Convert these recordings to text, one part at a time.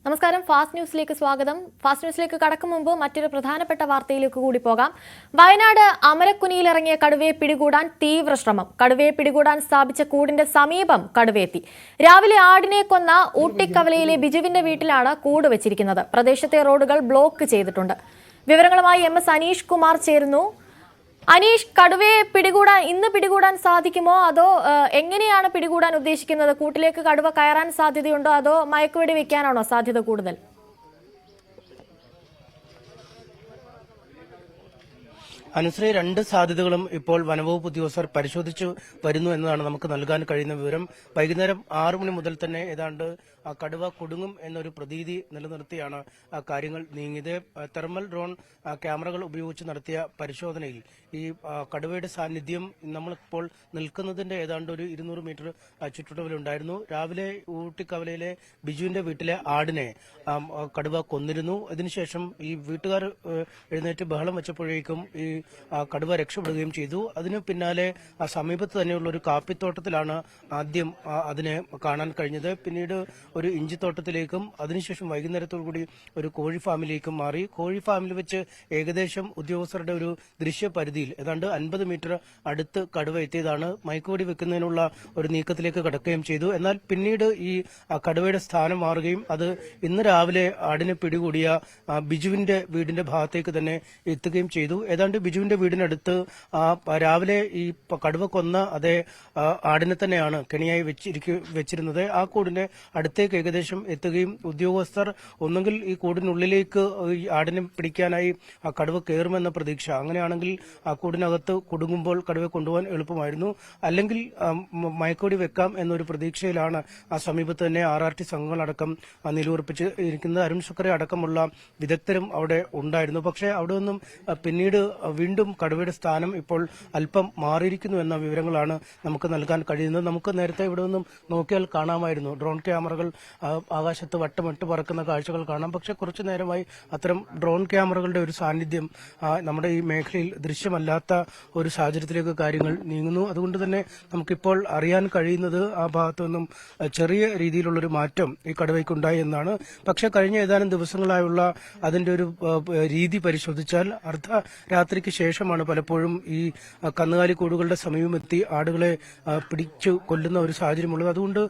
നമസ്കാരം. ഫാസ്റ്റ് ന്യൂസിലേക്ക് സ്വാഗതം. ഫാസ്റ്റ് ന്യൂസിലേക്ക് കടക്കും മുമ്പ് മറ്റൊരു പ്രധാനപ്പെട്ട വാർത്തയിലേക്ക് കൂടി പോകാം. വയനാട് അമരക്കുനിയിലിറങ്ങിയ കടുവയെ പിടികൂടാൻ തീവ്ര ശ്രമം. കടുവയെ പിടികൂടാൻ സ്ഥാപിച്ച കൂടിന്റെ സമീപം കടുവയെത്തി. രാവിലെ ആടിനെ കൊന്ന ഊട്ടിക്കവലയിലെ ബിജുവിന്റെ വീട്ടിലാണ് കൂട് വെച്ചിരിക്കുന്നത്. പ്രദേശത്തെ റോഡുകൾ ബ്ലോക്ക് ചെയ്തിട്ടുണ്ട്. വിവരങ്ങളുമായി MS അനീഷ് കുമാർ ചേരുന്നു. അനീഷ്, കടുവയെ ഇന്ന് പിടികൂടാൻ സാധിക്കുമോ, അതോ എങ്ങനെയാണ് പിടികൂടാൻ ഉദ്ദേശിക്കുന്നത്? കൂട്ടിലേക്ക് കടുവ കയറാൻ സാധ്യതയുണ്ടോ, അതോ മയക്കുവെടി വെക്കാനാണോ സാധ്യത കൂടുതൽ? അനുശ്രീ, രണ്ട് സാധ്യതകളും ഇപ്പോൾ വനവകുപ്പ് ഉദ്യോഗസ്ഥർ പരിശോധിച്ചു വരുന്നു എന്നതാണ് നമുക്ക് നൽകാൻ കഴിയുന്ന വിവരം. വൈകുന്നേരം 6 മണി മുതൽ തന്നെ ഏതാണ്ട് കടുവ കുടുങ്ങും എന്നൊരു പ്രതീതി നിലനിർത്തിയാണ് കാര്യങ്ങൾ നീങ്ങിയത്. തെർമൽ ഡ്രോൺ ക്യാമറകൾ ഉപയോഗിച്ച് നടത്തിയ പരിശോധനയിൽ ഈ കടുവയുടെ സാന്നിധ്യം നമ്മളിപ്പോൾ നിൽക്കുന്നതിന്റെ ഏതാണ്ട് ഒരു 200 മീറ്റർ ചുറ്റളവിലുണ്ടായിരുന്നു. രാവിലെ ഊട്ടിക്കവലയിലെ ബിജുവിന്റെ വീട്ടിലെ ആടിനെ കടുവ കൊന്നിരുന്നു. ഇതിനുശേഷം ഈ വീട്ടുകാർ എഴുന്നേറ്റ് ബഹളം വെച്ചപ്പോഴേക്കും ഈ കടുവ രക്ഷപ്പെടുകയും ചെയ്തു. അതിനു പിന്നാലെ സമീപത്ത് തന്നെയുള്ള ഒരു കാപ്പിത്തോട്ടത്തിലാണ് ആദ്യം അതിനെ കാണാൻ കഴിഞ്ഞത്. പിന്നീട് ഒരു ഇഞ്ചിത്തോട്ടത്തിലേക്കും അതിനുശേഷം വൈകുന്നേരത്തോടുകൂടി ഒരു കോഴി ഫാമിലേക്കും മാറി. കോഴി ഫാമിൽ വെച്ച് ഏകദേശം ഉദ്യോഗസ്ഥരുടെ ഒരു ദൃശ്യപരിധിയിൽ ഏതാണ്ട് 50 മീറ്റർ അടുത്ത് കടുവ എത്തിയതാണ്. മയക്കുവെടി വെക്കുന്നതിനുള്ള ഒരു നീക്കത്തിലേക്ക് കടക്കുകയും ചെയ്തു. എന്നാൽ പിന്നീട് ഈ കടുവയുടെ സ്ഥാനം മാറുകയും അത് ഇന്ന് രാവിലെ ആടിനെ പിടികൂടിയ ബിജുവിന്റെ വീടിന്റെ ഭാഗത്തേക്ക് തന്നെ എത്തുകയും ചെയ്തു. ഏതാണ്ട് ബിജുവിന്റെ വീടിനടുത്ത് രാവിലെ ഈ കടുവ കൊന്ന അതേ ആടിനെ തന്നെയാണ് കെണിയായി വെച്ചിരുന്നത്. ആ കൂടിന്റെ അടുത്തേക്ക് ഏകദേശം എത്തുകയും ഉദ്യോഗസ്ഥർ ഒന്നുകിൽ ഈ കൂടിനുള്ളിലേക്ക് ഈ ആടിനെ പിടിക്കാനായി ആ കടുവ കയറുമെന്ന പ്രതീക്ഷ, അങ്ങനെയാണെങ്കിൽ ആ കൂടിനകത്ത് കുടുങ്ങുമ്പോൾ കടുവയെ കൊണ്ടുപോകാൻ എളുപ്പമായിരുന്നു, അല്ലെങ്കിൽ മയക്കുവെടി വെക്കാം എന്നൊരു പ്രതീക്ഷയിലാണ് ആ സമീപത്ത് തന്നെ RRT സംഘങ്ങളടക്കം നിലയുറപ്പിച്ച് ഇരിക്കുന്നത്. അരുൺ ശുക്രെ അടക്കമുള്ള വിദഗ്ധരും അവിടെ ഉണ്ടായിരുന്നു. പക്ഷേ അവിടെ നിന്നും പിന്നീട് വീണ്ടും കടുവയുടെ സ്ഥാനം ഇപ്പോൾ അല്പം മാറിയിരിക്കുന്നു എന്ന വിവരങ്ങളാണ് നമുക്ക് നൽകാൻ കഴിയുന്നത്. നമുക്ക് നേരത്തെ ഇവിടെ നിന്നും നോക്കിയാൽ കാണാമായിരുന്നു, ഡ്രോൺ ക്യാമറകൾ ആകാശത്ത് വട്ടമിട്ട് പറക്കുന്ന കാഴ്ചകൾ കാണാം. പക്ഷെ കുറച്ചു നേരമായി അത്തരം ഡ്രോൺ ക്യാമറകളുടെ ഒരു സാന്നിധ്യം നമ്മുടെ ഈ മേഖലയിൽ ദൃശ്യമല്ലാത്ത ഒരു സാഹചര്യത്തിലേക്ക് കാര്യങ്ങൾ നീങ്ങുന്നു. അതുകൊണ്ട് തന്നെ നമുക്കിപ്പോൾ അറിയാൻ കഴിയുന്നത് ആ ഭാഗത്തു നിന്നും ചെറിയ രീതിയിലുള്ളൊരു മാറ്റം ഈ കടുവയ്ക്കുണ്ടായി എന്നാണ്. പക്ഷെ കഴിഞ്ഞ ഏതാനും ദിവസങ്ങളായുള്ള അതിന്റെ ഒരു രീതി പരിശോധിച്ചാൽ അർദ്ധരാത്രിക്ക് ശേഷമാണ് പലപ്പോഴും ഈ കന്നുകാലി കൂടുകളുടെ സമീപമെത്തി ആടുകളെ പിടിച്ചു കൊല്ലുന്ന ഒരു സാഹചര്യമുള്ളത്. അതുകൊണ്ട്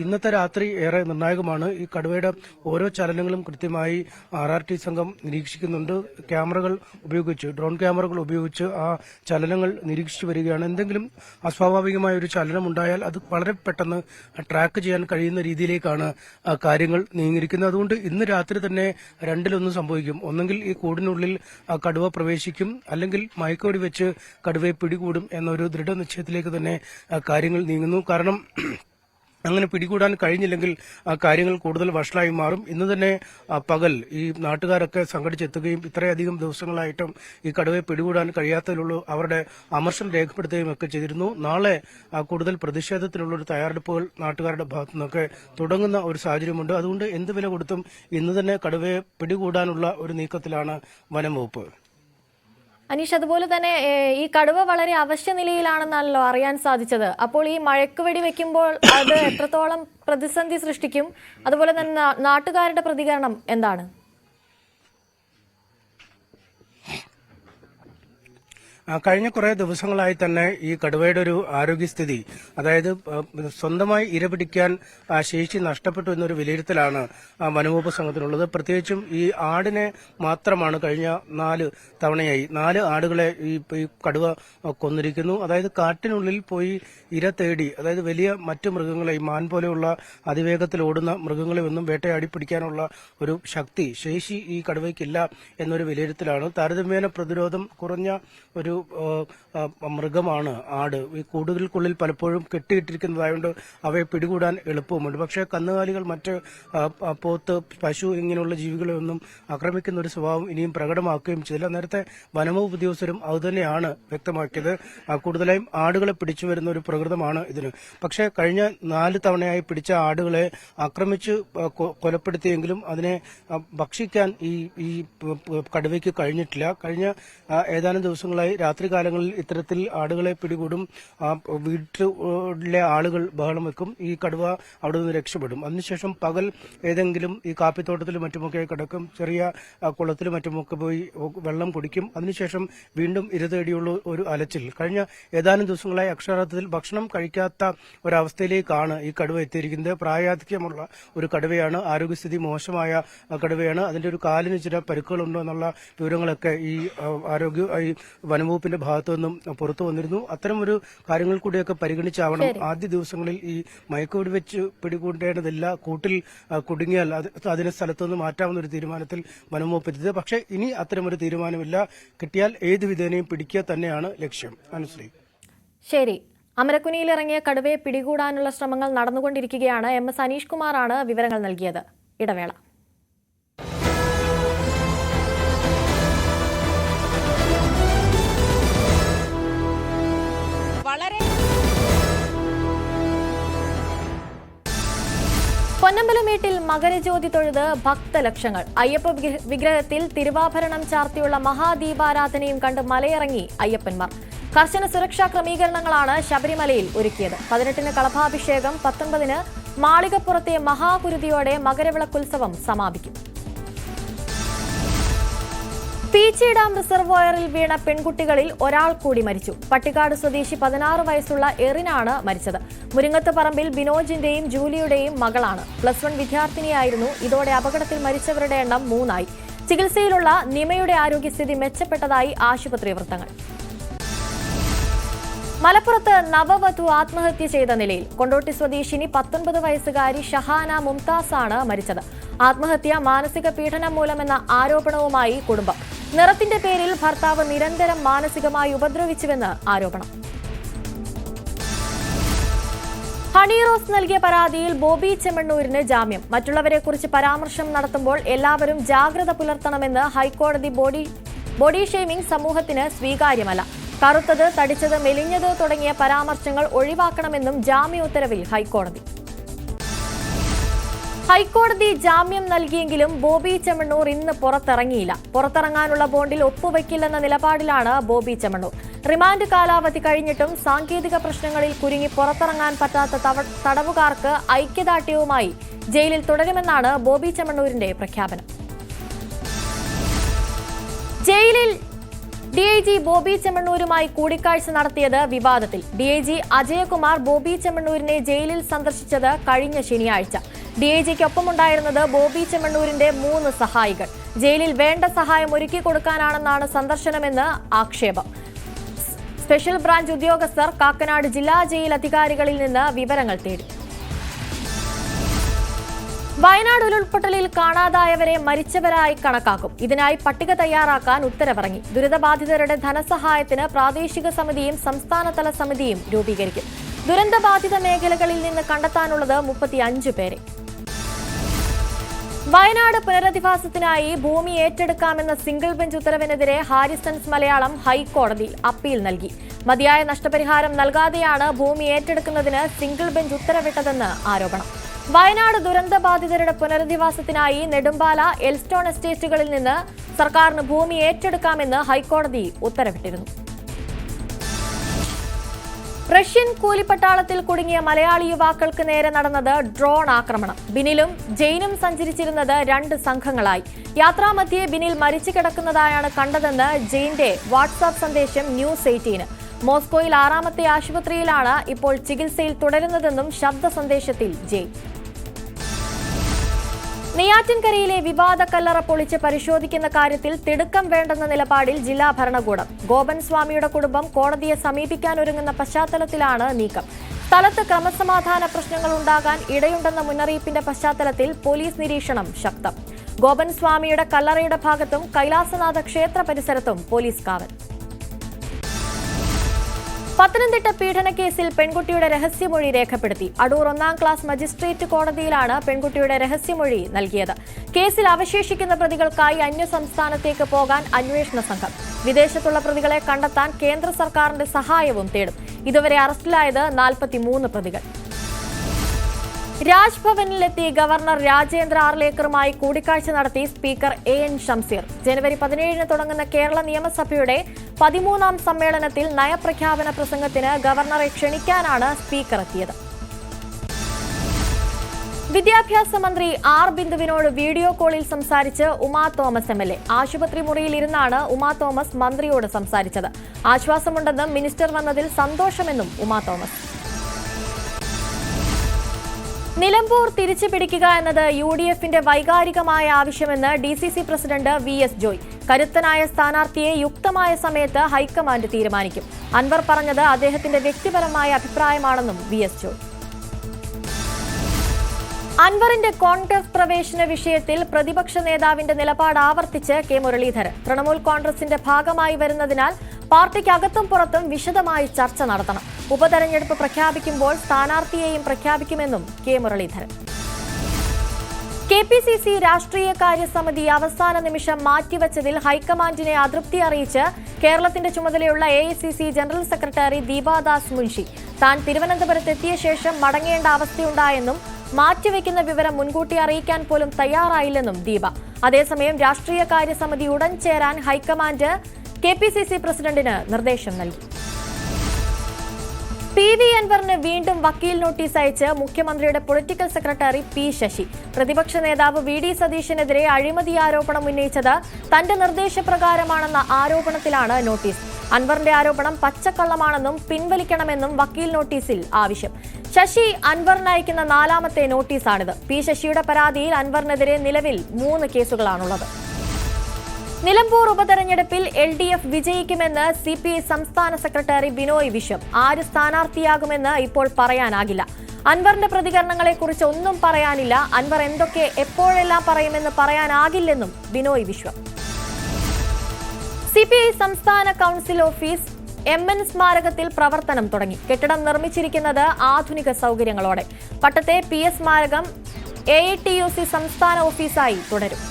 ഇന്നത്തെ രാത്രി ഏറെ നിർണായകമാണ്. ഈ കടുവയുടെ ഓരോ ചലനങ്ങളും കൃത്യമായി RRT സംഘം നിരീക്ഷിക്കുന്നുണ്ട്. ക്യാമറകൾ ഉപയോഗിച്ച്, ഡ്രോൺ ക്യാമറകൾ ഉപയോഗിച്ച് ആ ചലനങ്ങൾ നിരീക്ഷിച്ചു വരികയാണ്. എന്തെങ്കിലും അസ്വാഭാവികമായ ഒരു ചലനം ഉണ്ടായാൽ അത് വളരെ പെട്ടെന്ന് ട്രാക്ക് ചെയ്യാൻ കഴിയുന്ന രീതിയിലേക്കാണ് കാര്യങ്ങൾ നീങ്ങിയിരിക്കുന്നത്. അതുകൊണ്ട് ഇന്ന് രാത്രി തന്നെ രണ്ടിലൊന്നും സംഭവിക്കും. ഒന്നെങ്കിൽ ഈ കൂടിനുള്ളിൽ കടുവ പ്രവേശിക്കും, അല്ലെങ്കിൽ മയക്കുവെടി വെച്ച് കടുവയെ പിടികൂടും എന്നൊരു ദൃഢനിശ്ചയത്തിലേക്ക് തന്നെ കാര്യങ്ങൾ നീങ്ങുന്നു. കാരണം അങ്ങനെ പിടികൂടാൻ കഴിഞ്ഞില്ലെങ്കിൽ കാര്യങ്ങൾ കൂടുതൽ വഷളായി മാറും. ഇന്ന് തന്നെ പകൽ ഈ നാട്ടുകാരൊക്കെ സംഘടിച്ചെത്തുകയും ഇത്രയധികം ദിവസങ്ങളായിട്ടും ഈ കടുവയെ പിടികൂടാൻ കഴിയാത്തതിലുള്ള അവരുടെ അമർഷം രേഖപ്പെടുത്തുകയും ഒക്കെ ചെയ്തിരുന്നു. നാളെ കൂടുതൽ പ്രതിഷേധത്തിനുള്ള ഒരു തയ്യാറെടുപ്പുകൾ നാട്ടുകാരുടെ ഭാഗത്തു നിന്നൊക്കെ തുടങ്ങുന്ന ഒരു സാഹചര്യമുണ്ട്. അതുകൊണ്ട് എന്ത് വില കൊടുത്തും ഇന്ന് തന്നെ കടുവയെ പിടികൂടാനുള്ള ഒരു നീക്കത്തിലാണ് വനം വകുപ്പ്. അനീഷ്, അതുപോലെ തന്നെ ഈ കടുവ വളരെ അവശ്യ നിലയിലാണെന്നാണല്ലോ അറിയാൻ സാധിച്ചത്. അപ്പോൾ ഈ മയക്കുവെടി വെക്കുമ്പോൾ അത് എത്രത്തോളം പ്രതിസന്ധി സൃഷ്ടിക്കും? അതുപോലെ തന്നെ നാട്ടുകാരുടെ പ്രതികരണം എന്താണ്? കഴിഞ്ഞ കുറെ ദിവസങ്ങളായി തന്നെ ഈ കടുവയുടെ ഒരു ആരോഗ്യസ്ഥിതി, അതായത് സ്വന്തമായി ഇരപിടിക്കാൻ ശേഷി നഷ്ടപ്പെട്ടു എന്നൊരു വിലയിരുത്തലാണ് വനംവകുപ്പ് സംഘത്തിനുള്ളത്. പ്രത്യേകിച്ചും ഈ ആടിനെ മാത്രമാണ് കഴിഞ്ഞ 4 തവണയായി 4 ആടുകളെ ഈ കടുവ കൊന്നിരിക്കുന്നു. അതായത് കാട്ടിനുള്ളിൽ പോയി ഇര തേടി, അതായത് വലിയ മറ്റു മൃഗങ്ങളെ, മാൻ പോലെയുള്ള അതിവേഗത്തിൽ ഓടുന്ന മൃഗങ്ങളെ ഒന്നും വേട്ടയാടി പിടിക്കാനുള്ള ഒരു ശേഷി ഈ കടുവയ്ക്കില്ല എന്നൊരു വിലയിരുത്തലാണ്. താരതമ്യേന പ്രതിരോധം കുറഞ്ഞ ഒരു മൃഗമാണ് ആട്. ഈ കൂടുകൾക്കുള്ളിൽ പലപ്പോഴും കെട്ടിയിട്ടിരിക്കുന്നതായതുകൊണ്ട് അവയെ പിടികൂടാൻ എളുപ്പവുമുണ്ട്. പക്ഷേ കന്നുകാലികൾ, മറ്റ് പോത്ത്, പശു ഇങ്ങനെയുള്ള ജീവികളെ ഒന്നും ആക്രമിക്കുന്ന ഒരു സ്വഭാവം ഇനിയും പ്രകടമാക്കുകയും ചെയ്തില്ല. നേരത്തെ വനംവകുപ്പ് ഉദ്യോഗസ്ഥരും അതുതന്നെയാണ് വ്യക്തമാക്കിയത്. കൂടുതലായും ആടുകളെ പിടിച്ചു വരുന്ന ഒരു പ്രകൃതമാണ് ഇതിന്. പക്ഷേ കഴിഞ്ഞ 4 തവണയായി പിടിച്ച ആടുകളെ ആക്രമിച്ച് കൊലപ്പെടുത്തിയെങ്കിലും അതിനെ ഭക്ഷിക്കാൻ ഈ കടുവയ്ക്ക് കഴിഞ്ഞിട്ടില്ല. കഴിഞ്ഞ ഏതാനും ദിവസങ്ങളായി രാത്രികാലങ്ങളിൽ ഇത്തരത്തിൽ ആടുകളെ പിടികൂടും. വീട്ടിലെ ആളുകൾ ബഹളം വെക്കും. ഈ കടുവ അവിടെ നിന്ന് രക്ഷപ്പെടും. അതിനുശേഷം പകൽ ഏതെങ്കിലും ഈ കാപ്പിത്തോട്ടത്തിലും മറ്റുമൊക്കെ കിടക്കും. ചെറിയ കുളത്തിലും മറ്റുമൊക്കെ പോയി വെള്ളം കുടിക്കും. അതിനുശേഷം വീണ്ടും ഇരുതേടിയുള്ള ഒരു അലച്ചിൽ. കഴിഞ്ഞ ഏതാനും ദിവസങ്ങളായി അക്ഷരാർത്ഥത്തിൽ ഭക്ഷണം കഴിക്കാത്ത ഒരവസ്ഥയിലേക്കാണ് ഈ കടുവ എത്തിയിരിക്കുന്നത്. പ്രായാധിക്യമുള്ള ഒരു കടുവയാണ്. ആരോഗ്യസ്ഥിതി മോശമായ കടുവയാണ്. അതിന്റെ ഒരു കാലിന് ചില പരുക്കുകളുണ്ടോ എന്നുള്ള വിവരങ്ങളൊക്കെ ഈ വനംവകുപ്പിന്റെ ഭാഗത്തു നിന്നും പുറത്തു വന്നിരുന്നു. അത്തരം ഒരു കാര്യങ്ങൾ കൂടിയൊക്കെ പരിഗണിച്ചാവണം ആദ്യ ദിവസങ്ങളിൽ ഈ മയക്കുവെടി വെച്ച് പിടികൂടേണ്ടതില്ല. കൂട്ടിൽ കുടുങ്ങിയാൽ അതിനെ സ്ഥലത്തുനിന്ന് മാറ്റാവുന്ന ഒരു തീരുമാനത്തിൽ വനംവകുപ്പ് എത്തിയത്. പക്ഷേ ഇനി അത്തരമൊരു തീരുമാനമില്ല. കിട്ടിയാൽ ഏത് വിധേനയും പിടിക്കുക തന്നെയാണ് ലക്ഷ്യം. അനുശ്രീ. ശരി. അമരക്കുനിയിലിറങ്ങിയ കടുവയെ പിടികൂടാനുള്ള ശ്രമങ്ങൾ നടന്നുകൊണ്ടിരിക്കുകയാണ്. MS അനീഷ് കുമാറാണ് വിവരങ്ങൾ നൽകിയത്. ഇടവേള. പൊന്നമ്പലമേട്ടിൽ മകരജ്യോതി തൊഴുത് ഭക്തലക്ഷങ്ങൾ. അയ്യപ്പ വിഗ്രഹത്തിൽ തിരുവാഭരണം ചാർത്തിയുള്ള മഹാദീപാരാധനയും കണ്ട് മലയിറങ്ങി അയ്യപ്പന്മാർ. കർശന സുരക്ഷാ ക്രമീകരണങ്ങളാണ് ശബരിമലയിൽ ഒരുക്കിയത്. 18-ന് കളഭാഭിഷേകം, 19-ന് മാളികപ്പുറത്തെ മഹാകുരുതിയോടെ മകരവിളക്കുത്സവം സമാപിക്കും. പീച്ചി ഡാം റിസർവോയറിൽ വീണ പെൺകുട്ടികളിൽ ഒരാൾ കൂടി മരിച്ചു. പട്ടിക്കാട് സ്വദേശി 16 വയസ്സുള്ള എറിനാണ് മരിച്ചത്. മുരിങ്ങത്ത് പറമ്പിൽ ബിനോജിന്റെയും ജൂലിയുടെയും മകളാണ്. +1 വിദ്യാർത്ഥിനിയായിരുന്നു. ഇതോടെ അപകടത്തിൽ മരിച്ചവരുടെ എണ്ണം 3 ആയി. ചികിത്സയിലുള്ള നിമയുടെ ആരോഗ്യസ്ഥിതി മെച്ചപ്പെട്ടതായി ആശുപത്രി വൃത്തങ്ങൾ. മലപ്പുറത്ത് നവവധു ആത്മഹത്യ ചെയ്ത നിലയിൽ. കൊണ്ടോട്ടി സ്വദേശിനി 19 വയസ്സുകാരി ഷഹാന മുംതാസാണ് മരിച്ചത്. ആത്മഹത്യ മാനസിക പീഡനം മൂലമെന്ന ആരോപണവുമായി കുടുംബം. നിറത്തിന്റെ പേരിൽ ഭർത്താവ് നിരന്തരം മാനസികമായി ഉപദ്രവിച്ചുവെന്ന് ആരോപണം. ഹണി റോസ് നൽകിയ പരാതിയിൽ ബോബി ചെമ്മണ്ണൂരിന് ജാമ്യം. മറ്റുള്ളവരെക്കുറിച്ച് പരാമർശം നടത്തുമ്പോൾ എല്ലാവരും ജാഗ്രത പുലർത്തണമെന്ന് ഹൈക്കോടതി. ബോഡി ഷെയ്മിംഗ് സമൂഹത്തിന് സ്വീകാര്യമല്ല. കറുത്തത്, തടിച്ചത്, മെലിഞ്ഞത് തുടങ്ങിയ പരാമർശങ്ങൾ ഒഴിവാക്കണമെന്നും ജാമ്യ ഉത്തരവിൽ ഹൈക്കോടതി. ഹൈക്കോടതി ജാമ്യം നൽകിയെങ്കിലും ബോബി ചെമ്മണ്ണൂർ ഇന്ന് പുറത്തിറങ്ങിയില്ല. പുറത്തിറങ്ങാനുള്ള ബോണ്ടിൽ ഒപ്പുവയ്ക്കില്ലെന്ന നിലപാടിലാണ് ബോബി ചെമ്മണ്ണൂർ. റിമാൻഡ് കാലാവധി കഴിഞ്ഞിട്ടും സാങ്കേതിക പ്രശ്നങ്ങളിൽ കുരുങ്ങി പുറത്തിറങ്ങാൻ പറ്റാത്ത തടവുകാർക്ക് ഐക്യദാർഢ്യവുമായി ജയിലിൽ തുടരുമെന്നാണ് ബോബി ചെമ്മണ്ണൂരിന്റെ പ്രഖ്യാപനം. ജയിലിൽ DIG ബോബി ചെമ്മണ്ണൂരുമായി കൂടിക്കാഴ്ച നടത്തിയത് വിവാദത്തിൽ. DIG അജയകുമാർ ബോബി ചെമ്മണ്ണൂരിനെ ജയിലിൽ സന്ദർശിച്ചത് കഴിഞ്ഞ ശനിയാഴ്ച. DIGക്കൊപ്പമുണ്ടായിരുന്നത് ബോബി ചെമ്മണ്ണൂരിന്റെ 3 സഹായികൾ. ജയിലിൽ വേണ്ട സഹായം ഒരുക്കി കൊടുക്കാനാണെന്നാണ് സന്ദർശനമെന്ന് ആക്ഷേപം. സ്പെഷ്യൽ ബ്രാഞ്ച് ഉദ്യോഗസ്ഥർ കാക്കനാട് ജില്ലാ ജയിൽ അധികാരികളിൽ നിന്ന് വിവരങ്ങൾ തേടി. വയനാട് ഉരുൾപൊട്ടലിൽ കാണാതായവരെ മരിച്ചവരായി കണക്കാക്കും. ഇതിനായി പട്ടിക തയ്യാറാക്കാൻ ഉത്തരവിറങ്ങി. ദുരിതബാധിതരുടെ ധനസഹായത്തിന് പ്രാദേശിക സമിതിയും സംസ്ഥാനതല സമിതിയും രൂപീകരിക്കും. ദുരന്തബാധിത മേഖലകളിൽ നിന്ന് കണ്ടെത്താനുള്ളത് 35 പേരെ. വയനാട് പുനരധിവാസത്തിനായി ഭൂമി ഏറ്റെടുക്കാമെന്ന സിംഗിൾ ബെഞ്ച് ഉത്തരവിനെതിരെ ഹാരിസൺസ് മലയാളം ഹൈക്കോടതിയിൽ അപ്പീൽ നൽകി. മതിയായ നഷ്ടപരിഹാരം നൽകാതെയാണ് ഭൂമി ഏറ്റെടുക്കുന്നതിന് സിംഗിൾ ബെഞ്ച് ഉത്തരവിട്ടതെന്ന് ആരോപണം. വയനാട് ദുരന്തബാധിതരുടെ പുനരധിവാസത്തിനായി നെടുമ്പാല, എൽസ്റ്റോൺ എസ്റ്റേറ്റുകളിൽ നിന്ന് സർക്കാരിന് ഭൂമി ഏറ്റെടുക്കാമെന്ന് ഹൈക്കോടതി ഉത്തരവിട്ടിരുന്നു. റഷ്യൻ കൂലിപ്പട്ടാളത്തിൽ കുടുങ്ങിയ മലയാളി യുവാക്കൾക്ക് നേരെ നടന്നത് ഡ്രോൺ ആക്രമണം. ബിനിലും ജെയിനും സഞ്ചരിച്ചിരുന്നത് 2 സംഘങ്ങളായി. യാത്രാമധ്യേ ബിനിൽ മരിച്ചു കിടക്കുന്നതായാണ് കണ്ടതെന്ന് ജെയിന്റെ വാട്സാപ്പ് സന്ദേശം ന്യൂസ് 18. മോസ്കോയിൽ 6ാമത്തെ ആശുപത്രിയിലാണ് ഇപ്പോൾ ചികിത്സയിൽ തുടരുന്നതെന്നും ശബ്ദ സന്ദേശത്തിൽ ജെയിൻ. നെയ്യാറ്റിൻകരയിലെ വിവാദ കല്ലറ പൊളിച്ച് പരിശോധിക്കുന്ന കാര്യത്തിൽ തിടുക്കം വേണ്ടെന്ന നിലപാടിൽ ജില്ലാ ഭരണകൂടം. ഗോപൻ സ്വാമിയുടെ കുടുംബം കോടതിയെ സമീപിക്കാനൊരുങ്ങുന്ന പശ്ചാത്തലത്തിലാണ് നീക്കം. സ്ഥലത്ത് ക്രമസമാധാന പ്രശ്നങ്ങൾ ഉണ്ടാകാൻ ഇടയുണ്ടെന്ന മുന്നറിയിപ്പിന്റെ പശ്ചാത്തലത്തിൽ പോലീസ് നിരീക്ഷണം ശക്തം. ഗോപൻ സ്വാമിയുടെ കല്ലറയുടെ ഭാഗത്തും കൈലാസനാഥ ക്ഷേത്ര പരിസരത്തും പോലീസ് കാവൽ. പത്തനംതിട്ട പീഡനക്കേസിൽ പെൺകുട്ടിയുടെ രഹസ്യമൊഴി രേഖപ്പെടുത്തി. അടൂർ 1ാം ക്ലാസ് മജിസ്ട്രേറ്റ് കോടതിയിലാണ് പെൺകുട്ടിയുടെ രഹസ്യമൊഴി നൽകിയത്. കേസിൽ അവശേഷിക്കുന്ന പ്രതികൾക്കായി അന്യസംസ്ഥാനത്തേക്ക് പോകാൻ അന്വേഷണ സംഘം. വിദേശത്തുള്ള പ്രതികളെ കണ്ടെത്താൻ കേന്ദ്ര സർക്കാരിന്റെ സഹായവും തേടും. ഇതുവരെ അറസ്റ്റിലായത് 43 പ്രതികൾ. രാജ്ഭവനിലെത്തി ഗവർണർ രാജേന്ദ്ര ആർലേക്കറുമായി കൂടിക്കാഴ്ച നടത്തി സ്പീക്കർ AN ഷംസീർ. ജനുവരി 17-ന് തുടങ്ങുന്ന കേരള നിയമസഭയുടെ 13ാം സമ്മേളനത്തിൽ നയപ്രഖ്യാപന പ്രസംഗത്തിന് ഗവർണറെ ക്ഷണിക്കാനാണ് സ്പീക്കർ എത്തിയത്. വിദ്യാഭ്യാസ മന്ത്രി ആർ ബിന്ദുവിനോട് വീഡിയോ കോളിൽ സംസാരിച്ച് ഉമാ തോമസ് MLA. ആശുപത്രി മുറിയിൽ ഇരുന്നാണ് ഉമാ തോമസ് മന്ത്രിയോട് സംസാരിച്ചത്. ആശ്വാസമുണ്ടെന്നും മിനിസ്റ്റർ വന്നതിൽ സന്തോഷമെന്നും ഉമാ തോമസ്. നിലമ്പൂർ തിരിച്ചുപിടിക്കുക എന്നത് UDFന്റെ വൈകാരികമായ ആവശ്യമെന്ന് DCC പ്രസിഡന്റ് VS ജോയ്. കരുത്തനായ സ്ഥാനാർത്ഥിയെ യുക്തമായ സമയത്ത് ഹൈക്കമാൻഡ് തീരുമാനിക്കും. അൻവർ പറഞ്ഞത് അദ്ദേഹത്തിന്റെ വ്യക്തിപരമായ അഭിപ്രായമാണെന്നും VS ജോയ്. അൻവറിന്റെ കോൺഗ്രസ് പ്രവേശന വിഷയത്തിൽ പ്രതിപക്ഷ നേതാവിന്റെ നിലപാട് ആവർത്തിച്ച് കെ മുരളീധരൻ. തൃണമൂൽ കോൺഗ്രസിന്റെ ഭാഗമായി വരുന്നതിനാൽ പാർട്ടിക്കകത്തും പുറത്തും വിശദമായി ചർച്ച നടത്തണം. ഉപതെരഞ്ഞെടുപ്പ് പ്രഖ്യാപിക്കുമ്പോൾ സ്ഥാനാർത്ഥിയെയും പ്രഖ്യാപിക്കുമെന്നും കെ മുരളീധരൻ. KPCC രാഷ്ട്രീയകാര്യ സമിതി അവസാന നിമിഷം മാറ്റിവച്ചതിൽ ഹൈക്കമാൻഡിനെ അതൃപ്തി അറിയിച്ച് കേരളത്തിന്റെ ചുമതലയുള്ള AICC general secretary Deepa Das Munshi. താൻ തിരുവനന്തപുരത്തെത്തിയ ശേഷം മടങ്ങേണ്ട അവസ്ഥയുണ്ടായെന്നും മാറ്റിവെക്കുന്ന വിവരം മുൻകൂട്ടി അറിയിക്കാൻ പോലും തയ്യാറായില്ലെന്നും ദീപ. അതേസമയം രാഷ്ട്രീയകാര്യ സമിതി ഉടൻ ചേരാൻ ഹൈക്കമാൻഡ് KPCC പ്രസിഡന്റിന് നിർദ്ദേശം നൽകി. PV അൻവറിന് വീണ്ടും വക്കീൽ നോട്ടീസ് അയച്ച് മുഖ്യമന്ത്രിയുടെ പൊളിറ്റിക്കൽ സെക്രട്ടറി P ശശി. പ്രതിപക്ഷ നേതാവ് VD സതീശനെതിരെ അഴിമതി ആരോപണം ഉന്നയിച്ചത് തന്റെ നിർദ്ദേശപ്രകാരമാണെന്ന ആരോപണത്തിലാണ് നോട്ടീസ്. അൻവറിന്റെ ആരോപണം പച്ചക്കള്ളമാണെന്നും പിൻവലിക്കണമെന്നും വക്കീൽ നോട്ടീസിൽ ആവശ്യം. ശശി അൻവറിന് അയക്കുന്ന 4ാമത്തെ നോട്ടീസാണിത്. P ശശിയുടെ പരാതിയിൽ അൻവറിനെതിരെ നിലവിൽ 3 കേസുകളാണുള്ളത്. നിലമ്പൂർ ഉപതെരഞ്ഞെടുപ്പിൽ LDF വിജയിക്കുമെന്ന് CPI സംസ്ഥാന സെക്രട്ടറി ബിനോയ് വിശ്വം. ആര് സ്ഥാനാർത്ഥിയാകുമെന്ന് ഇപ്പോൾ പറയാനാകില്ല. അൻവറിന്റെ പ്രതികരണങ്ങളെക്കുറിച്ച് ഒന്നും പറയാനില്ല. അൻവർ എന്തൊക്കെ എപ്പോഴെല്ലാം പറയുമെന്ന് പറയാനാകില്ലെന്നും ബിനോയ് വിശ്വം. CPI സംസ്ഥാന കൌൺസിൽ ഓഫീസ് MN സ്മാരകത്തിൽ പ്രവർത്തനം തുടങ്ങി. കെട്ടിടം നിർമ്മിച്ചിരിക്കുന്നത് ആധുനിക സൗകര്യങ്ങളോടെ. പട്ടത്തെ PS സ്മാരകം AITUC സംസ്ഥാന ഓഫീസായി തുടരും.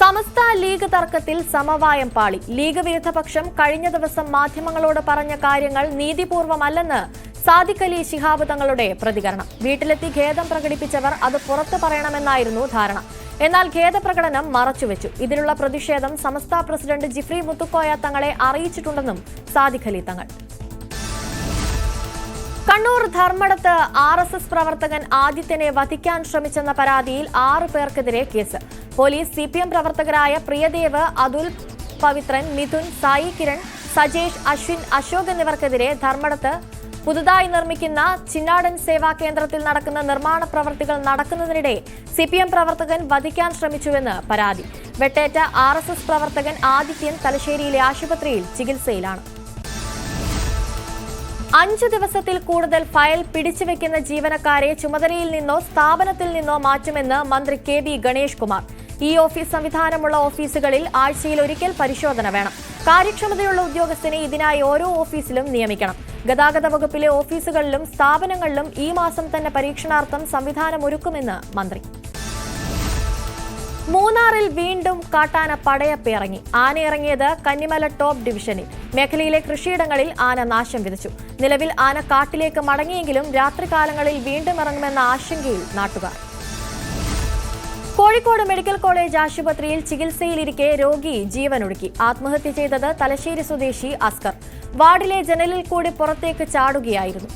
സമസ്ത ലീഗ് തർക്കത്തിൽ സമവായം പാളി. ലീഗ് വിരുദ്ധപക്ഷം കഴിഞ്ഞ ദിവസം മാധ്യമങ്ങളോട് പറഞ്ഞ കാര്യങ്ങൾ നീതിപൂർവമല്ലെന്ന് സാദിഖ് അലി ശിഹാബ് തങ്ങളുടെ പ്രതികരണം. വീട്ടിലെത്തി ഖേദം പ്രകടിപ്പിച്ചവർ അത് പുറത്തു പറയണമെന്നായിരുന്നു ധാരണ. എന്നാൽ ഖേദപ്രകടനം മറച്ചുവെച്ചു. ഇതിലുള്ള പ്രതിഷേധം സമസ്ത പ്രസിഡന്റ് ജിഫ്രി മുത്തുക്കോയ തങ്ങളെ അറിയിച്ചിട്ടുണ്ടെന്നും സാദിഖ് അലി തങ്ങൾ. കണ്ണൂർ ധർമ്മടത്ത് RSS പ്രവർത്തകൻ ആദിത്യനെ വധിക്കാൻ ശ്രമിച്ചെന്ന പരാതിയിൽ 6 പേർക്കെതിരെ കേസ്. പോലീസ് CPM പ്രവർത്തകരായ പ്രിയദേവ്, അതുൽ, പവിത്രൻ, മിഥുൻ, സായി കിരൺ, സജേഷ്, അശ്വിൻ, അശോക് എന്നിവർക്കെതിരെ ധർമ്മടത്ത് പുതുതായി നിർമ്മിക്കുന്ന ചിന്നാടൻ സേവാ കേന്ദ്രത്തിൽ നടക്കുന്ന നിർമ്മാണ പ്രവൃത്തികൾ നടക്കുന്നതിനിടെ CPM പ്രവർത്തകൻ വധിക്കാൻ ശ്രമിച്ചുവെന്ന് പരാതി. വെട്ടേറ്റ RSS പ്രവർത്തകൻ ആദിത്യൻ തലശ്ശേരിയിലെ ആശുപത്രിയിൽ ചികിത്സയിലാണ്. 5 ദിവസത്തിൽ കൂടുതൽ ഫയൽ പിടിച്ചുവെക്കുന്ന ജീവനക്കാരെ ചുമതലയിൽ നിന്നോ സ്ഥാപനത്തിൽ നിന്നോ മാറ്റുമെന്ന് മന്ത്രി KB ഗണേഷ് കുമാർ. ഈ ഓഫീസ് സംവിധാനമുള്ള ഓഫീസുകളിൽ ആഴ്ചയിൽ ഒരിക്കൽ പരിശോധന വേണം. കാര്യക്ഷമതയുള്ള ഉദ്യോഗസ്ഥനെ ഇതിനായി ഓരോ ഓഫീസിലും നിയമിക്കണം. ഗതാഗത വകുപ്പിലെ ഓഫീസുകളിലും സ്ഥാപനങ്ങളിലും ഈ മാസം തന്നെ പരീക്ഷണാർത്ഥം സംവിധാനമൊരുക്കുമെന്ന് മന്ത്രി. മൂന്നാറിൽ വീണ്ടും കാട്ടാന പടയപ്പ് ഇറങ്ങി. ആനയിറങ്ങിയത് കന്നിമല ടോപ്പ് ഡിവിഷനിൽ. മേഖലയിലെ കൃഷിയിടങ്ങളിൽ ആന നാശം വിതച്ചു. നിലവിൽ ആന കാട്ടിലേക്ക് മടങ്ങിയെങ്കിലും രാത്രികാലങ്ങളിൽ വീണ്ടും ഇറങ്ങുമെന്ന ആശങ്കയിൽ നാട്ടുകാർ. കോഴിക്കോട് മെഡിക്കൽ കോളേജ് ആശുപത്രിയിൽ ചികിത്സയിലിരിക്കെ രോഗി ജീവനൊടുക്കി. ആത്മഹത്യ ചെയ്തത് തലശ്ശേരി സ്വദേശി അസ്കർ. വാർഡിലെ ജനലിൽ കൂടി പുറത്തേക്ക് ചാടുകയായിരുന്നു.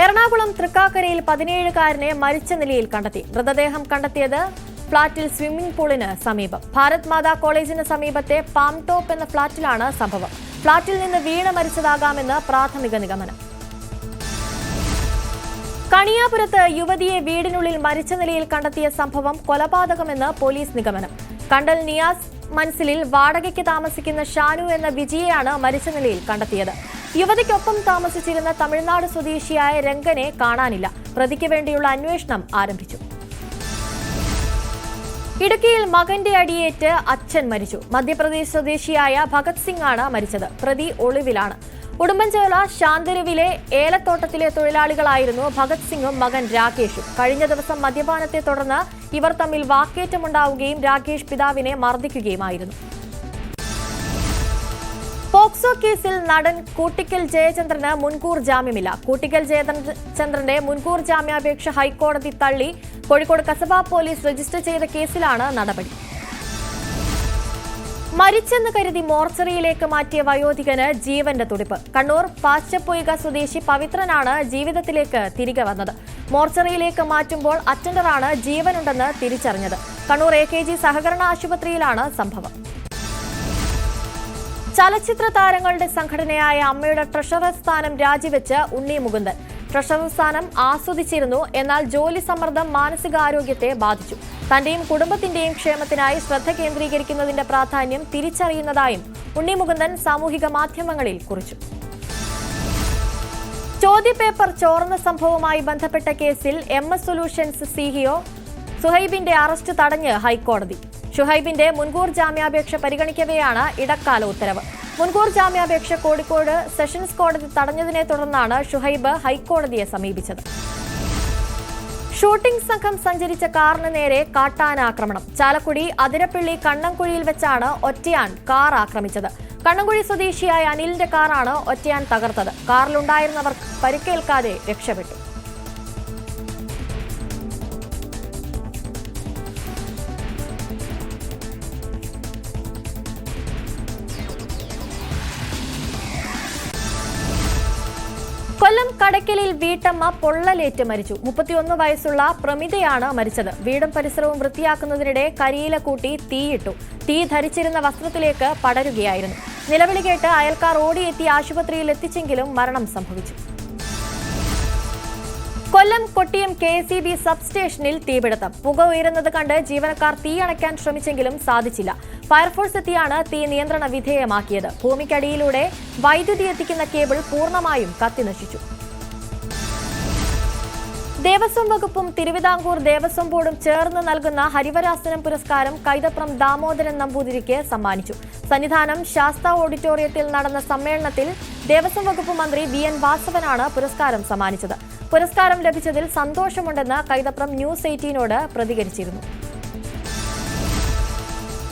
എറണാകുളം തൃക്കാക്കരയിൽ 17-കാരനെ മരിച്ച നിലയിൽ കണ്ടെത്തി. മൃതദേഹം കണ്ടെത്തിയത് ഫ്ളാറ്റിൽ സ്വിമ്മിംഗ് പൂളിന് സമീപം. ഭാരത് മാതാ കോളേജിന് സമീപത്തെ പാം ടോപ്പ് എന്ന ഫ്ളാറ്റിലാണ് സംഭവം. ഫ്ളാറ്റിൽ നിന്ന് വീണ് മരിച്ചതാകാമെന്ന് പ്രാഥമിക നിഗമനം. കണിയാപുരത്ത് യുവതിയെ വീടിനുള്ളിൽ മരിച്ച നിലയിൽ കണ്ടെത്തിയ സംഭവം കൊലപാതകമെന്ന് പോലീസ് നിഗമനം. കണ്ടൽ നിയാസ് മൻസിലിൽ വാടകയ്ക്ക് താമസിക്കുന്ന ഷാനു എന്ന വിജിയെയാണ് മരിച്ച നിലയിൽ കണ്ടെത്തിയത്. യുവതിക്കൊപ്പം താമസിച്ചിരുന്ന തമിഴ്നാട് സ്വദേശിയായ രംഗനെ കാണാനില്ല. പ്രതിക്ക് വേണ്ടിയുള്ള അന്വേഷണം ആരംഭിച്ചു. ഇടുക്കിയിൽ മകന്റെ അടിയേറ്റ് അച്ഛൻ മരിച്ചു. മധ്യപ്രദേശ് സ്വദേശിയായ ഭഗത് സിംഗ് ആണ് മരിച്ചത്. പ്രതി ഒളിവിലാണ്. ഉടുമ്പൻചോല ശാന്തരുവിലെ ഏലത്തോട്ടത്തിലെ തൊഴിലാളികളായിരുന്നു ഭഗത് സിംഗും മകൻ രാകേഷും. കഴിഞ്ഞ ദിവസം മദ്യപാനത്തെ തുടർന്ന് ഇവർ തമ്മിൽ വാക്കേറ്റമുണ്ടാവുകയും രാകേഷ് പിതാവിനെ മർദ്ദിക്കുകയുമായിരുന്നു. പോക്സോ കേസിൽ നടൻ കൂട്ടിക്കൽ ജയചന്ദ്രന് മുൻകൂർ ജാമ്യമില്ല. കൂട്ടിക്കൽ ജയചന്ദ്രന്റെ മുൻകൂർ ജാമ്യാപേക്ഷ ഹൈക്കോടതി തള്ളി. കോഴിക്കോട് കസബ പോലീസ് രജിസ്റ്റർ ചെയ്ത കേസിലാണ് നടപടി. മരിച്ചെന്ന് കരുതി മോർച്ചറിയിലേക്ക് മാറ്റിയ വയോധികന് ജീവന്റെ തുടിപ്പ്. കണ്ണൂർ പാച്ചപ്പൊയ്ക സ്വദേശി പവിത്രനാണ് ജീവിതത്തിലേക്ക് തിരികെ വന്നത്. മോർച്ചറിയിലേക്ക് മാറ്റുമ്പോൾ അറ്റൻഡറാണ് ജീവനുണ്ടെന്ന് തിരിച്ചറിഞ്ഞത്. കണ്ണൂർ AKG സഹകരണ ആശുപത്രിയിലാണ് സംഭവം. ചലച്ചിത്ര താരങ്ങളുടെ സംഘടനയായ അമ്മയുടെ ട്രഷറർ സ്ഥാനം രാജിവെച്ച് ഉണ്ണി മുകുന്ദൻ. ട്രഷറർ സ്ഥാനം ആസ്വദിച്ചിരുന്നു, എന്നാൽ ജോലി സമ്മർദ്ദം മാനസികാരോഗ്യത്തെ ബാധിച്ചു. തന്റെയും കുടുംബത്തിന്റെയും ക്ഷേമത്തിനായി ശ്രദ്ധ കേന്ദ്രീകരിക്കുന്നതിന്റെ പ്രാധാന്യം തിരിച്ചറിയുന്നതായും ഉണ്ണി മുകുന്ദൻ സാമൂഹിക മാധ്യമങ്ങളിൽ കുറിച്ചു. ചോദ്യപേപ്പർ ചോർന്ന സംഭവവുമായി ബന്ധപ്പെട്ട കേസിൽ MS സൊല്യൂഷൻസ് CEO സുഹൈബിന്റെ അറസ്റ്റ് തടഞ്ഞ് ഹൈക്കോടതി. ഷുഹൈബിന്റെ മുൻകൂർ ജാമ്യാപേക്ഷ പരിഗണിക്കവെയാണ് ഇടക്കാല ഉത്തരവ്. മുൻകൂർ ജാമ്യാപേക്ഷ കോഴിക്കോട് സെഷൻസ് കോടതി തടഞ്ഞതിനെ തുടർന്നാണ് ഷുഹൈബ് ഹൈക്കോടതിയെ സമീപിച്ചത്. ഷൂട്ടിംഗ് സംഘം സഞ്ചരിച്ച കാറിന് നേരെ കാട്ടാനാക്രമണം. ചാലക്കുടി അതിരപ്പള്ളി കണ്ണംകുഴിയിൽ വെച്ചാണ് ഒറ്റയാൻ കാർ ആക്രമിച്ചത്. കണ്ണംകുഴി സ്വദേശിയായ അനിലിന്റെ കാറാണ് ഒറ്റയാൻ തകർത്തത്. കാറിലുണ്ടായിരുന്നവർ പരിക്കേൽക്കാതെ രക്ഷപ്പെട്ടു. കൊല്ലം കടയ്ക്കലിൽ വീട്ടമ്മ പൊള്ളലേറ്റ് മരിച്ചു. 31 വയസ്സുള്ള പ്രമിതയാണ് മരിച്ചത്. വീടും പരിസരവും വൃത്തിയാക്കുന്നതിനിടെ കരിയില കൂട്ടി തീയിട്ടു. തീ ധരിച്ചിരുന്ന വസ്ത്രത്തിലേക്ക് പടരുകയായിരുന്നു. നിലവിളി കേട്ട് അയൽക്കാർ ഓടിയെത്തി ആശുപത്രിയിൽ എത്തിച്ചെങ്കിലും മരണം സംഭവിച്ചു. കൊല്ലം കൊട്ടിയം KSEB സബ് സ്റ്റേഷനിൽ തീപിടുത്തം. പുക ഉയരുന്നത് കണ്ട് ജീവനക്കാർ തീയണയ്ക്കാൻ ശ്രമിച്ചെങ്കിലും സാധിച്ചില്ല. ഫയർഫോഴ്സ് എത്തിയാണ് തീ നിയന്ത്രണ വിധേയമാക്കിയത്. ഭൂമിക്കടിയിലൂടെ വൈദ്യുതി എത്തിക്കുന്ന കേബിൾ പൂർണ്ണമായും കത്തിനശിച്ചു. ദേവസ്വം വകുപ്പും തിരുവിതാംകൂർ ദേവസ്വം ബോർഡും ചേർന്ന് നൽകുന്ന ഹരിവരാസനം പുരസ്കാരം കൈതപ്രം ദാമോദരൻ നമ്പൂതിരിക്ക് സമ്മാനിച്ചു. സന്നിധാനം ശാസ്ത ഓഡിറ്റോറിയത്തിൽ നടന്ന സമ്മേളനത്തിൽ ദേവസ്വം വകുപ്പ് മന്ത്രി VN വാസവനാണ് പുരസ്കാരം സമ്മാനിച്ചത്. പുരസ്കാരം ലഭിച്ചതിൽ സന്തോഷമുണ്ടെന്ന് കൈതപ്രം ന്യൂസ് 18നോട് പ്രതികരിച്ചിരുന്നു.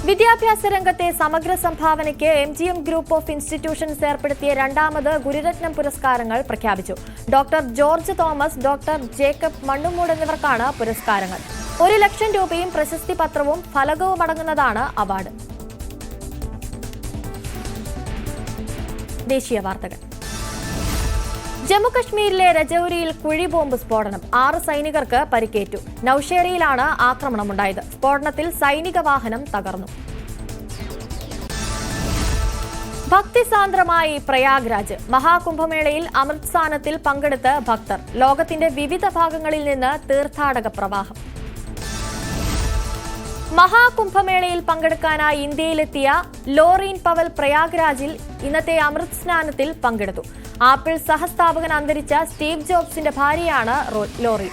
വിദ്യാഭ്യാസ രംഗത്തെ സമഗ്ര സംഭാവനയ്ക്ക് MGM ഗ്രൂപ്പ് ഓഫ് ഇൻസ്റ്റിറ്റ്യൂഷൻസ് ഏർപ്പെടുത്തിയ 2ാമത് ഗുരുരത്നം പുരസ്കാരങ്ങൾ പ്രഖ്യാപിച്ചു. Doctor George Thomas, doctor Jacob Mannumood എന്നിവർക്കാണ് പുരസ്കാരങ്ങൾ. 1 ലക്ഷം രൂപയും പ്രശസ്തി പത്രവും ഫലകവും അടങ്ങുന്നതാണ് അവാർഡ്. ദേശീയ വാർത്തകൾ. ജമ്മുകശ്മീരിലെ രജൌരിയിൽ കുഴിബോംബ് സ്ഫോടനം. 6 സൈനികർക്ക് പരിക്കേറ്റു. നൌഷേരയിലാണ് ആക്രമണമുണ്ടായത്. സ്ഫോടനത്തിൽ സൈനിക വാഹനം തകർന്നു. ഭക്തിസാന്ദ്രമായി പ്രയാഗ്രാജ്. മഹാകുംഭമേളയിൽ അമൃത്സാനത്തിൽ പങ്കെടുത്ത് ഭക്തർ. ലോകത്തിന്റെ വിവിധ ഭാഗങ്ങളിൽ നിന്ന് തീർത്ഥാടക പ്രവാഹം. മഹാകുംഭമേളയിൽ പങ്കെടുക്കാനായി ഇന്ത്യയിലെത്തിയ ലോറീൻ പവൽ പ്രയാഗ്രാജിൽ ഇന്നത്തെ അമൃത് സ്നാനത്തിൽ പങ്കെടുത്തു. ആപ്പിൾ സഹസ്ഥാപകൻ അന്തരിച്ച സ്റ്റീവ് ജോബ്സിന്റെ ഭാര്യയാണ് ലോറി.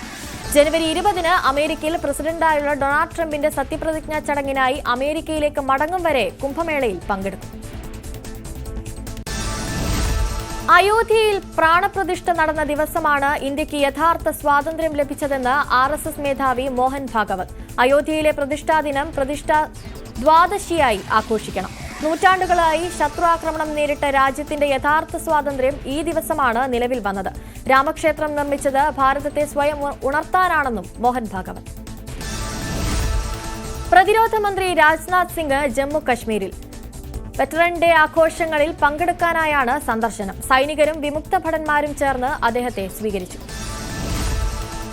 ജനുവരി 20-ന് അമേരിക്കയിൽ പ്രസിഡന്റായുള്ള ഡൊണാൾഡ് ട്രംപിന്റെ സത്യപ്രതിജ്ഞാ ചടങ്ങിനായി അമേരിക്കയിലേക്ക് മടങ്ങും വരെ കുംഭമേളയിൽ പങ്കെടുക്കും. അയോധ്യയിൽ പ്രാണപ്രതിഷ്ഠ നടന്ന ദിവസമാണ് ഇന്ത്യക്ക് യഥാർത്ഥ സ്വാതന്ത്ര്യം ലഭിച്ചതെന്ന് RSS മേധാവി മോഹൻ ഭാഗവത്. അയോധ്യയിലെ പ്രതിഷ്ഠാ ദിനം പ്രതിഷ്ഠാ ദ്വാദശിയായി ആഘോഷിക്കണം. നൂറ്റാണ്ടുകളായി ശത്രുആക്രമണം നേരിട്ട രാജ്യത്തിന്റെ യഥാർത്ഥ സ്വാതന്ത്ര്യം ഈ ദിവസമാണ് നിലവിൽ വന്നത്. രാമക്ഷേത്രം നിർമ്മിച്ചത് ഭാരതത്തെ സ്വയം ഉണർത്താനാണെന്നും മോഹൻ ഭാഗവത്. പ്രതിരോധ മന്ത്രി രാജ്നാഥ് സിംഗ് ജമ്മു കശ്മീരിൽ വെറ്ററൻ ഡേ ആഘോഷങ്ങളിൽ പങ്കെടുക്കാനായാണ് സന്ദർശനം. സൈനികരും വിമുക്ത ഭടന്മാരും ചേർന്ന് അദ്ദേഹത്തെ സ്വീകരിച്ചു.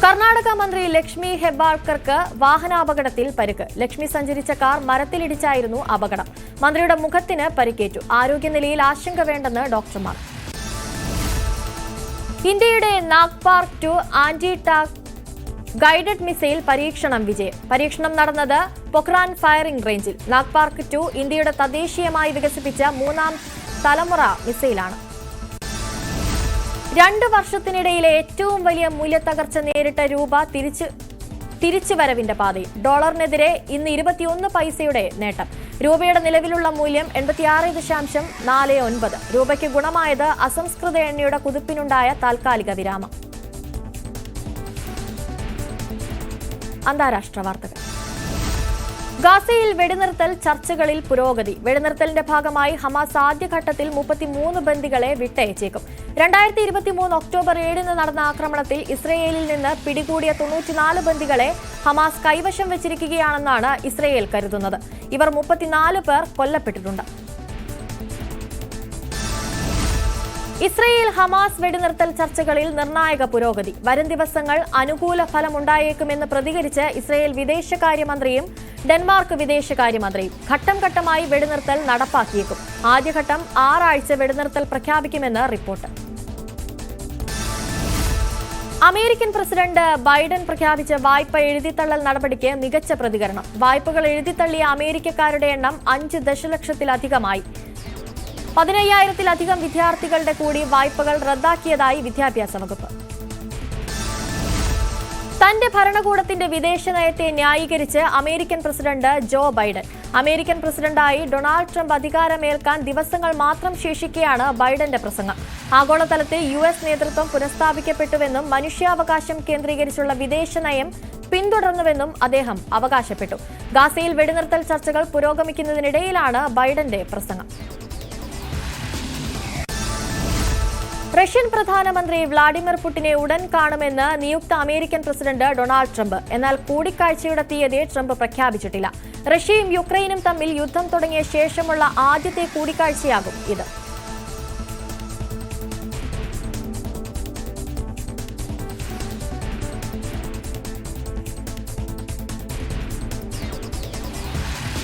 കർണാടക മന്ത്രി ലക്ഷ്മി ഹെബ്ബാൾക്കർക്ക് വാഹനാപകടത്തിൽ പരിക്ക്. ലക്ഷ്മി സഞ്ചരിച്ച കാർ മരത്തിലിടിച്ചായിരുന്നു അപകടം. മന്ത്രിയുടെ മുഖത്തിന് പരിക്കേറ്റു. ആരോഗ്യനിലയിൽ ആശങ്ക വേണ്ടെന്ന് ഡോക്ടർമാർ. ഇന്ത്യയുടെ നാഗ്പാർക്ക് 2 ആന്റി ടാങ്ക് ഗൈഡഡ് മിസൈൽ പരീക്ഷണം വിജയം. പരീക്ഷണം നടന്നത് പൊഖ്രാൻ ഫയറിംഗ് റേഞ്ചിൽ. നാഗ്പാർക്ക് 2 ഇന്ത്യയുടെ തദ്ദേശീയമായി വികസിപ്പിച്ച 3ാം തലമുറ മിസൈലാണ്. 2 വർഷത്തിനിടയിലെ ഏറ്റവും വലിയ മൂല്യത്തകർച്ച നേരിട്ട രൂപ തിരിച്ചുവരവിന്റെ പാതയിൽ. ഡോളറിനെതിരെ ഇന്ന് 21 പൈസയുടെ നേട്ടം. രൂപയുടെ നിലവിലുള്ള മൂല്യം 86.49. രൂപയ്ക്ക് ഗുണമായത് അസംസ്കൃത എണ്ണയുടെ കുതിപ്പിനുണ്ടായ താൽക്കാലിക വിരാമം. അന്താരാഷ്ട്ര വാർത്തകൾ. ഗാസയിൽ വെടിനിർത്തൽ ചർച്ചകളിൽ പുരോഗതി. വെടിനിർത്തലിന്റെ ഭാഗമായി ഹമാസ് ആദ്യഘട്ടത്തിൽ 33 ബന്ദികളെ വിട്ടയച്ചേക്കും. 2023 ഒക്ടോബർ 7 നടന്ന ആക്രമണത്തിൽ ഇസ്രയേലിൽ നിന്ന് പിടികൂടിയ 94 ബന്ദികളെ ഹമാസ് കൈവശം വെച്ചിരിക്കുകയാണെന്നാണ് ഇസ്രയേൽ കരുതുന്നത്. ഇവർ 34 പേർ കൊല്ലപ്പെട്ടിട്ടുണ്ട്. ഇസ്രയേൽ ഹമാസ് വെടിനിർത്തൽ ചർച്ചകളിൽ നിർണായക പുരോഗതി. വരും ദിവസങ്ങൾ അനുകൂല ഫലമുണ്ടായേക്കുമെന്ന് പ്രതികരിച്ച് ഇസ്രയേൽ വിദേശകാര്യമന്ത്രിയും ഡെൻമാർക്ക് വിദേശകാര്യമന്ത്രിയും ഘട്ടം ഘട്ടമായി വെടിനിർത്തൽ നടപ്പാക്കിയേക്കും. ആദ്യഘട്ടം 6 ആഴ്ച വെടിനിർത്തൽ പ്രഖ്യാപിക്കുമെന്ന് റിപ്പോർട്ട്. അമേരിക്കൻ പ്രസിഡന്റ് ബൈഡൻ പ്രഖ്യാപിച്ച വായ്പ എഴുതിത്തള്ളൽ നടപടിക്ക് മികച്ച പ്രതികരണം. വായ്പകൾ എഴുതിത്തള്ളിയ അമേരിക്കക്കാരുടെ എണ്ണം 5 ദശലക്ഷത്തിലധികമായി. 15,000-ത്തിലധികം വിദ്യാർത്ഥികളുടെ കൂടി വായ്പകൾ റദ്ദാക്കിയതായി വിദ്യാഭ്യാസ വകുപ്പ്. തന്റെ ഭരണകൂടത്തിന്റെ വിദേശ നയത്തെ ന്യായീകരിച്ച് American president Joe Biden. American പ്രസിഡന്റായി ഡൊണാൾഡ് ട്രംപ് അധികാരമേൽക്കാൻ ദിവസങ്ങൾ മാത്രം ശേഷിക്കെയാണ് ബൈഡന്റെ പ്രസംഗം. ആഗോളതലത്തിൽ US നേതൃത്വം പുനഃസ്ഥാപിക്കപ്പെട്ടുവെന്നും മനുഷ്യാവകാശം കേന്ദ്രീകരിച്ചുള്ള വിദേശ നയം പിന്തുടർന്നുവെന്നും അദ്ദേഹം അവകാശപ്പെട്ടു. ഗാസയിൽ വെടിനിർത്തൽ ചർച്ചകൾ പുരോഗമിക്കുന്നതിനിടയിലാണ് ബൈഡന്റെ പ്രസംഗം. റഷ്യൻ പ്രധാനമന്ത്രി വ്ളാഡിമിർ പുടിനെ ഉടൻ കാണുമെന്ന് നിയുക്ത അമേരിക്കൻ പ്രസിഡന്റ് ഡൊണാൾഡ് ട്രംപ്. എന്നാൽ കൂടിക്കാഴ്ചയുടെ തീയതി ട്രംപ് പ്രഖ്യാപിച്ചിട്ടില്ല. റഷ്യയും യുക്രൈനും തമ്മിൽ യുദ്ധം തുടങ്ങിയ ശേഷമുള്ള ആദ്യത്തെ കൂടിക്കാഴ്ചയാകും ഇത്.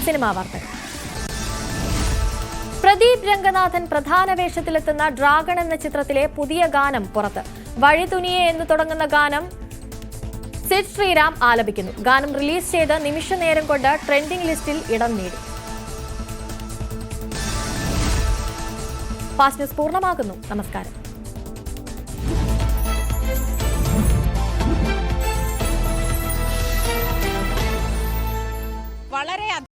സിനിമാ വാർത്തകൾ. പ്രദീപ് രംഗനാഥൻ പ്രധാന വേഷത്തിലെത്തുന്ന ഡ്രാഗൺ എന്ന ചിത്രത്തിലെ പുതിയ ഗാനം പുറത്ത്. വഴിതുനിയെ എന്ന് തുടങ്ങുന്ന ഗാനം സിഡ് ശ്രീറാം ആലപിക്കുന്നു. ഗാനം റിലീസ് ചെയ്ത് നിമിഷ നേരം കൊണ്ട് ട്രെൻഡിംഗ് ലിസ്റ്റിൽ ഇടം നേടി. ഫാസ്റ്റ് ന്യൂസ് പൂർണ്ണമാകുന്നു. നമസ്കാരം.